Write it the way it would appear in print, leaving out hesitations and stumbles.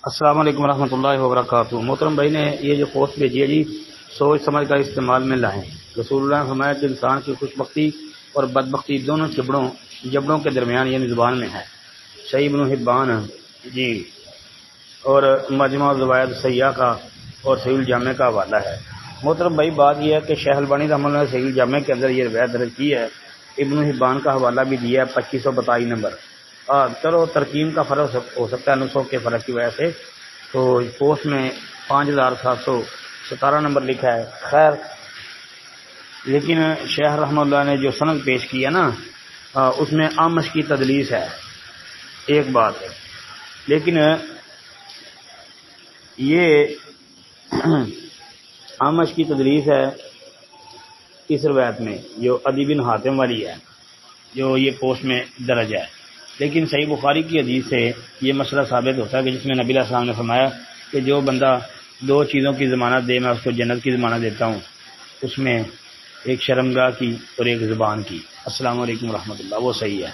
السلام علیکم ورحمۃ اللہ وبرکاتہ۔ محترم بھائی نے یہ جو پوسٹ بھیجی ہے جی، سوچ سمجھ کا استعمال میں لائیں۔ رسول اللہ نے فرمایا کہ انسان کی خوش بختی اور بدبختی دونوں جبڑوں کے درمیان یعنی زبان میں ہے۔ صحیح ابن حبان جی اور مجمع الزوائد سیاح کا اور صحیح الجامع کا حوالہ ہے۔ محترم بھائی بات یہ ہے کہ شیخ البانی رحمۃ اللہ نے صحیح الجامع کے اندر یہ روایت درج کی ہے، ابن حبان کا حوالہ بھی دیا ہے 2522 نمبر۔ چلو ترقیم کا فرق ہو سکتا ہے نسخوں کے فرق کی وجہ سے، تو پوسٹ میں 5717 نمبر لکھا ہے۔ خیر، لیکن شیخ رحمۃ اللہ نے جو سند پیش کیا نا اس میں آمش کی تدلیس ہے، ایک بات ہے، لیکن یہ آمش کی تدلیس ہے اس روایت میں جو عدی بن حاتم والی ہے، جو یہ پوسٹ میں درج ہے، لیکن صحیح بخاری کی حدیث سے یہ مسئلہ ثابت ہوتا ہے کہ جس میں نبی علیہ السلام نے فرمایا کہ جو بندہ دو چیزوں کی ضمانت دے میں اس کو جنت کی ضمانت دیتا ہوں، اس میں ایک شرمگاہ کی اور ایک زبان کی۔ السلام علیکم ورحمۃ اللہ، وہ صحیح ہے۔